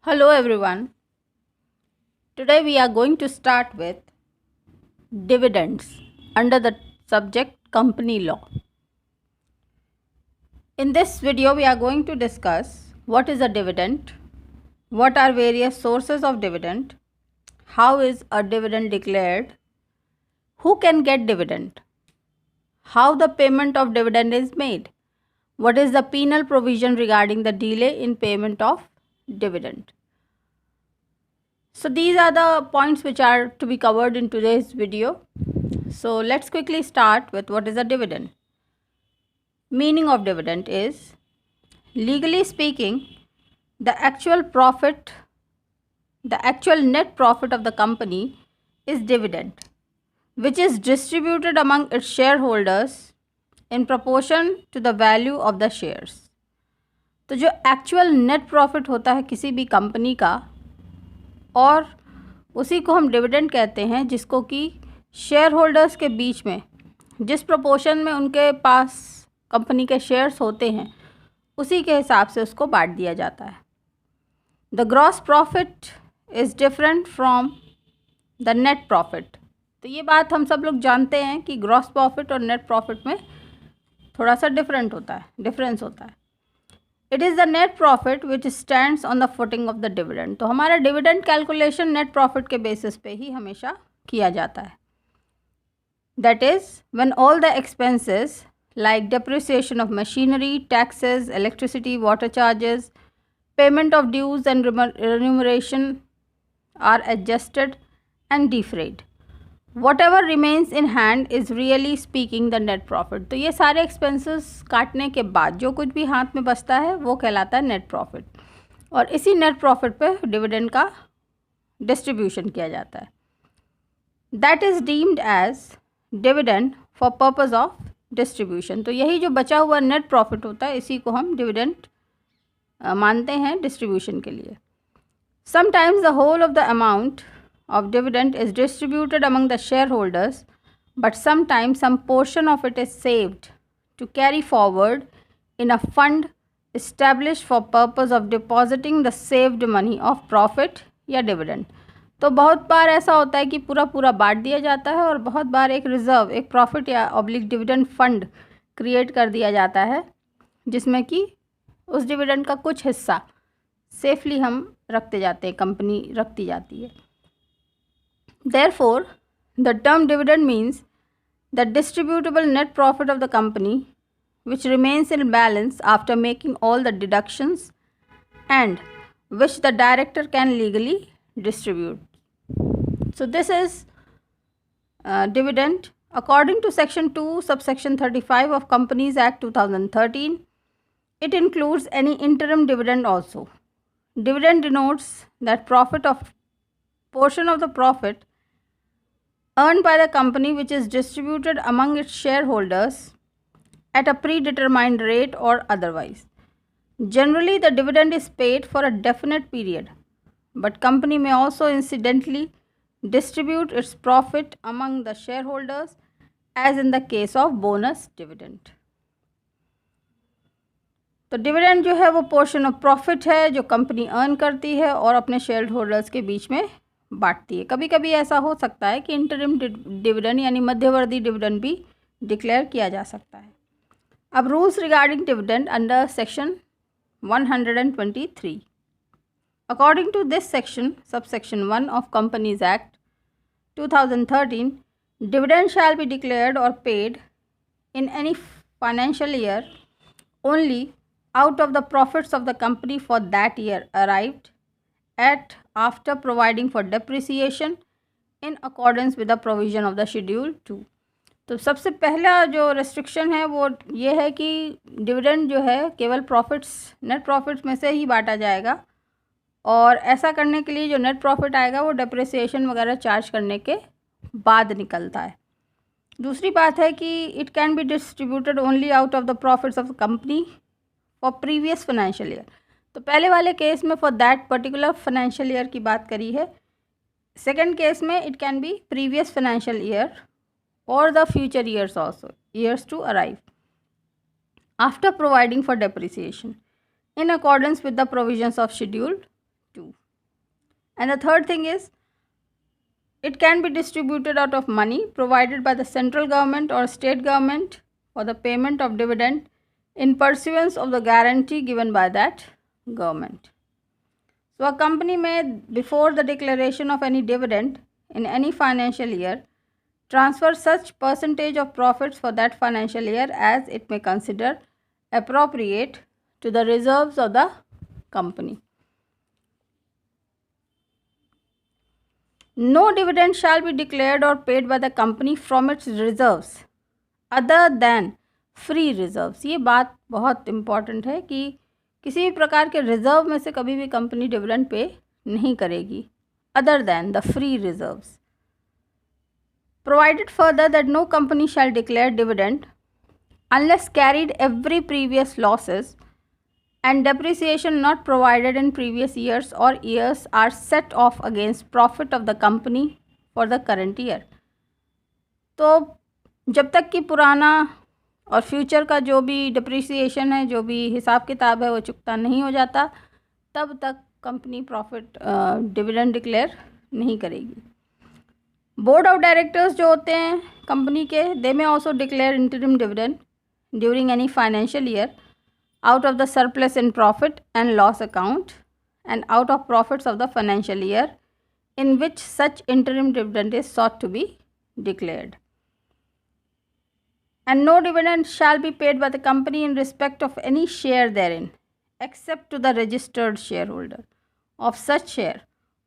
Hello everyone. Today we are going to start with dividends under the subject company law. In this video we are going to discuss what is a dividend, what are various sources of dividend, how is a dividend declared, who can get dividend, how the payment of dividend is made, what is the penal provision regarding the delay in payment of dividend. So these are the points which are to be covered in today's video. So let's quickly start with what is a dividend. Meaning of dividend is, legally speaking, the actual net profit of the company is dividend, which is distributed among its shareholders in proportion to the value of the shares. तो जो actual net profit होता है किसी भी company का, और उसी को हम डिविडेंड कहते हैं, जिसको कि शेयर होल्डर्स के बीच में जिस प्रोपोर्शन में उनके पास कंपनी के शेयर्स होते हैं उसी के हिसाब से उसको बांट दिया जाता है. The gross profit is different from the net profit. तो ये बात हम सब लोग जानते हैं कि ग्रॉस प्रॉफिट और नेट प्रॉफिट में थोड़ा सा डिफरेंस होता है. It is the net profit which stands on the footing of the dividend. तो हमारा डिविडेंड कैलकुलेशन नेट प्रॉफिट के बेसिस पे ही हमेशा किया जाता है. That is when all the expenses like depreciation of machinery, taxes, electricity, water charges, payment of dues and remuneration are adjusted and defrayed. Whatever remains in hand is really speaking the net profit. तो ये सारे expenses काटने के बाद जो कुछ भी हाथ में बचता है वो कहलाता है नेट प्रॉफिट, और इसी नेट प्रॉफिट पे डिविडेंड का डिस्ट्रीब्यूशन किया जाता है. That is deemed as dividend for purpose of distribution. तो यही जो बचा हुआ नेट प्रॉफिट होता है इसी को हम डिविडेंड मानते हैं डिस्ट्रीब्यूशन के लिए. Sometimes the whole of the amount of dividend is distributed among the shareholders, but sometimes some portion of it is saved to carry forward in a fund established for purpose of depositing the saved money of profit या dividend. तो बहुत बार ऐसा होता है कि पूरा बांट दिया जाता है, और बहुत बार एक रिज़र्व, एक प्रॉफिट या ऑब्लिक डिविडेंड फंड क्रिएट कर दिया जाता है, जिसमें कि उस डिविडेंड का कुछ हिस्सा सेफली हम रखते जाते हैं, कंपनी रखती जाती है. Therefore, the term dividend means the distributable net profit of the company which remains in balance after making all the deductions and which the director can legally distribute. So this is dividend. According to section 2 subsection 35 of Companies Act 2013, it includes any interim dividend also. Dividend denotes that portion of the profit earned by the company which is distributed among its shareholders at a predetermined rate or otherwise. Generally, the dividend is paid for a definite period, but company may also incidentally distribute its profit among the shareholders, as in the case of bonus dividend. तो dividend जो है वो portion of profit है जो company earn करती है और अपने शेयर होल्डर्स के बीच में बांटती है. कभी कभी ऐसा हो सकता है कि इंटरिम डिविडेंड यानी मध्यवर्ती डिविडेंड भी डिक्लेयर किया जा सकता है. अब rules regarding dividend under section 123. According to this section, subsection 1 of companies act 2013, dividend shall be declared और paid in any financial year only out of the profits of the company for that year arrived at after providing for depreciation in accordance with the provision of the schedule 2. तो सबसे पहला जो restriction है वो ये है कि dividend जो है केवल नेट प्रॉफिट्स में से ही बांटा जाएगा, और ऐसा करने के लिए जो नेट प्रॉफिट आएगा वो डेप्रिसिएशन वगैरह चार्ज करने के बाद निकलता है. दूसरी बात है कि it can be distributed only out of the profits of the company for previous financial year. तो पहले वाले केस में for that particular financial year की बात करी है. सेकेंड केस में it can be previous financial year और the future years also, years to arrive, after providing for depreciation in accordance with the provisions of schedule 2. And the third thing is, it can be distributed out of money provided by the central government or state government for the payment of dividend in pursuance of the guarantee given by that government. So a company may, before the declaration of any dividend in any financial year, transfer such percentage of profits for that financial year as it may consider appropriate to the reserves of the company. No dividend shall be declared or paid by the company from its reserves other than free reserves. ये बात बहुत important है कि किसी भी प्रकार के reserve में से कभी भी कंपनी डिविडेंड पे नहीं करेगी, other than the free reserves. Provided further that no company shall declare dividend unless carried every previous losses and depreciation not provided in previous years or years are set off against profit of the company for the current year. तो जब तक कि पुराना और future का जो भी depreciation है, जो भी हिसाब किताब है, वो चुकता नहीं हो जाता, तब तक कंपनी प्रॉफिट डिविडेंड डिक्लेयर नहीं करेगी. बोर्ड ऑफ डायरेक्टर्स जो होते हैं कंपनी के, दे में also declare interim dividend during any financial year out of the surplus in profit and loss account and out of profits of the financial year in which such interim dividend is sought to be declared. And no dividend shall be paid by the company in respect of any share therein except to the registered shareholder of such share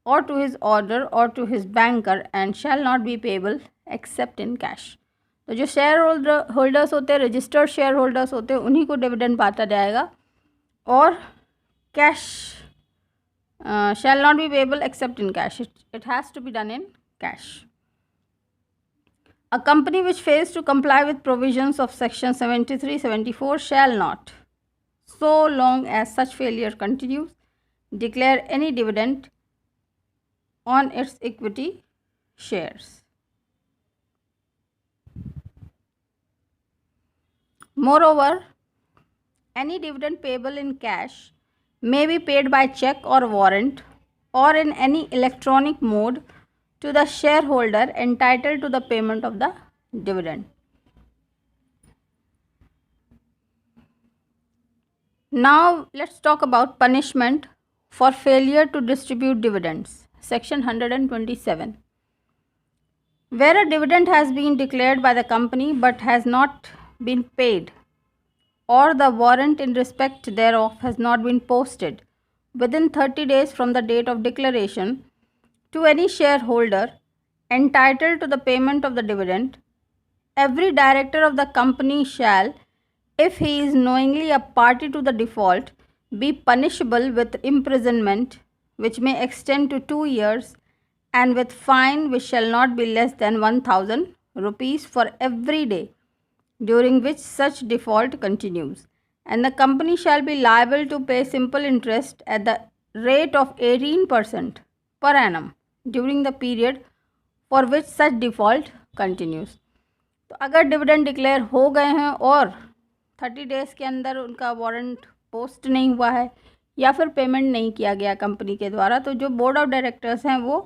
or to his order or to his banker and shall not be payable except in cash. तो जो share holders होते हैं, registered share holders होते हैं, उन्हीं को dividend बांटा जाएगा और cash shall not be payable except in cash. It has to be done in cash. A company which fails to comply with provisions of section 73-74 shall not, so long as such failure continues, declare any dividend on its equity shares. Moreover, any dividend payable in cash may be paid by check or warrant or in any electronic mode to the shareholder entitled to the payment of the dividend. Now let's talk about punishment for failure to distribute dividends. Section 127. Where a dividend has been declared by the company but has not been paid, or the warrant in respect thereof has not been posted within 30 days from the date of declaration to any shareholder entitled to the payment of the dividend, every director of the company shall, if he is knowingly a party to the default, be punishable with imprisonment which may extend to 2 years and with fine which shall not be less than 1,000 rupees for every day during which such default continues, and the company shall be liable to pay simple interest at the rate of 18% per annum during the period for which such default continues. तो अगर dividend declare हो गए हैं और 30 days के अंदर उनका warrant post नहीं हुआ है या फिर पेमेंट नहीं किया गया कंपनी के द्वारा, तो जो बोर्ड ऑफ डायरेक्टर्स हैं वो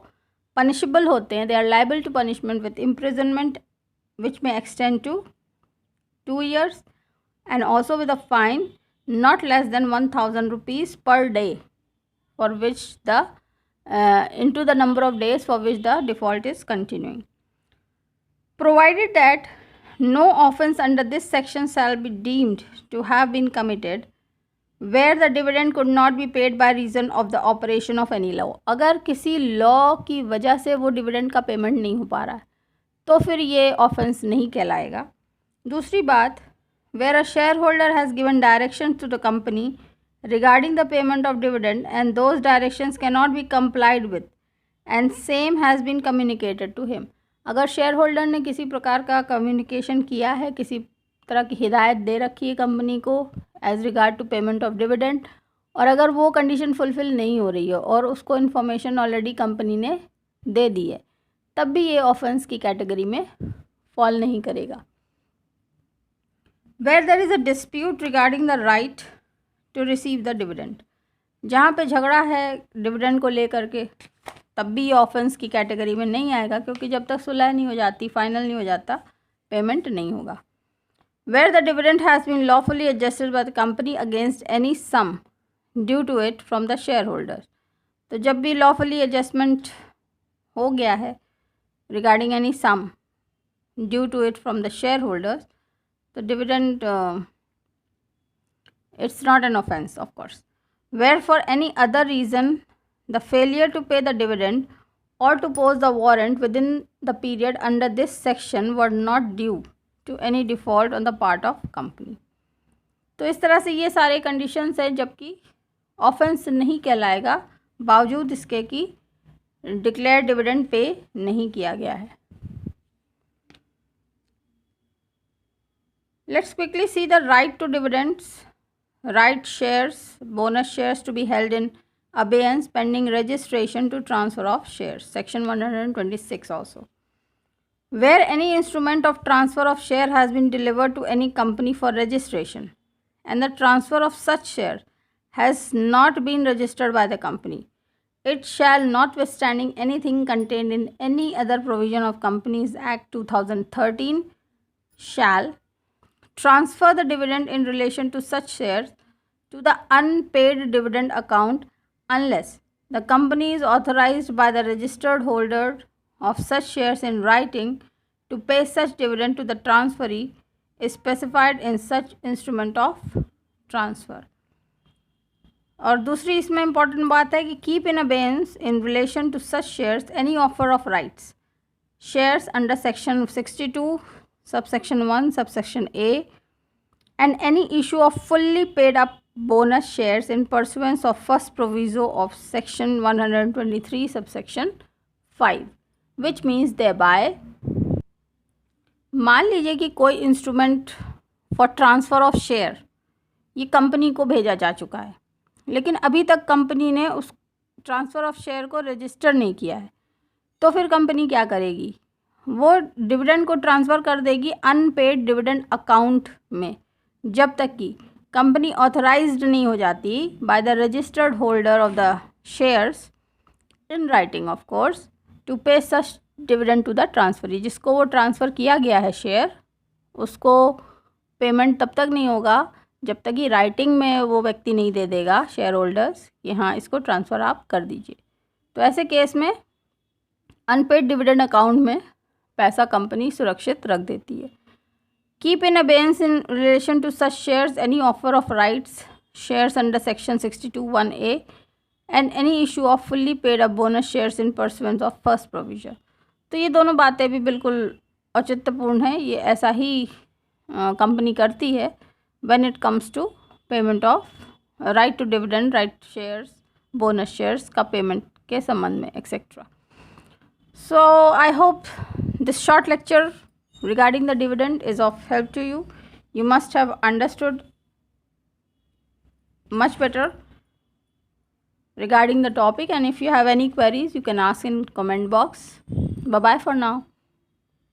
पनिशेबल होते हैं. They are liable to punishment with imprisonment which may extend to 2 years and also with a fine not less than 1,000 rupees per day for which the into the number of days for which the default is continuing. Provided that no offence under this section shall be deemed to have been committed where the dividend could not be paid by reason of the operation of any law. अगर किसी law की वजह से वो dividend का payment नहीं हो पा रहा है तो फिर ये ऑफेंस नहीं कहलाएगा. दूसरी बात, where a shareholder has given directions to the company regarding the payment of dividend and those directions cannot be complied with and same has been communicated to him. अगर शेयर होल्डर ने किसी प्रकार का communication किया है, किसी तरह की हिदायत दे रखी है कंपनी को as regard to payment of dividend, और अगर वो कंडीशन फुलफ़िल नहीं हो रही है और उसको इन्फॉर्मेशन ऑलरेडी कंपनी ने दे दी है, तब भी ये ऑफेंस की कैटेगरी में फॉल नहीं करेगा. Where there is a dispute regarding the right to receive the dividend, जहाँ पे झगड़ा है डिविडेंड को लेकर के तब भी ये ऑफेंस की कैटेगरी में नहीं आएगा, क्योंकि जब तक सुलह नहीं हो जाती, फाइनल नहीं हो जाता, पेमेंट नहीं होगा। Where the dividend has been lawfully adjusted by the company against any sum due to it from the shareholders, तो जब भी lawfully adjustment हो गया है regarding any sum due to it from the shareholders, तो dividend it's not an offense, of course. Where for any other reason the failure to pay the dividend or to post the warrant within the period under this section were not due to any default on the part of company. तो इस तरह से ये सारे conditions हैं जबकि offence नहीं कहलाएगा बावजूद इसके कि डिक्लेयर डिविडेंड पे नहीं किया गया है। Let's quickly see the right to dividends, right shares, bonus shares to be held in abeyance pending registration to transfer of shares, section 126 also. Where any instrument of transfer of share has been delivered to any company for registration and the transfer of such share has not been registered by the company, it shall, notwithstanding anything contained in any other provision of Companies Act 2013, shall transfer the dividend in relation to such shares to the unpaid dividend account unless the company is authorized by the registered holder of such shares in writing to pay such dividend to the transferee is specified in such instrument of transfer. और दूसरी इसमें important बात है कि keep in abeyance in relation to such shares any offer of rights shares under section 62 subsection 1 subsection A and any issue of fully paid up bonus shares in pursuance of first proviso of section 123 subsection 5, which means thereby, मान लीजिए कि कोई instrument for transfer of share ये company को भेजा जा चुका है, लेकिन अभी तक कंपनी ने उस ट्रांसफ़र ऑफ शेयर को रजिस्टर नहीं किया है, तो फिर कंपनी क्या करेगी, वो डिविडेंड को ट्रांसफ़र कर देगी अनपेड डिविडेंड अकाउंट में, जब तक कि कंपनी ऑथराइज्ड नहीं हो जाती by the registered holder of the shares in writing of course to pay such dividend to the transferee, जिसको वो ट्रांसफ़र किया गया है शेयर, उसको पेमेंट तब तक नहीं होगा जब तक कि राइटिंग में वो व्यक्ति नहीं दे देगा शेयर होल्डर्स कि हाँ इसको ट्रांसफ़र आप कर दीजिए। तो ऐसे केस में अनपेड डिविडेंड अकाउंट में पैसा कंपनी सुरक्षित रख देती है। Keep in abeyance in relation to such shares any offer of rights shares under section 62(1)(a and any issue of fully paid up bonus shares in pursuance of first provision. तो ये दोनों बातें भी बिल्कुल औचित्यपूर्ण हैं, ये ऐसा ही कंपनी करती है when it comes to payment of right to dividend, right shares, bonus shares का पेमेंट के संबंध में etcetera. So I hope this short lecture regarding the dividend is of help to you. You must have understood much better regarding the topic, and if you have any queries you can ask in comment box. Bye bye for now.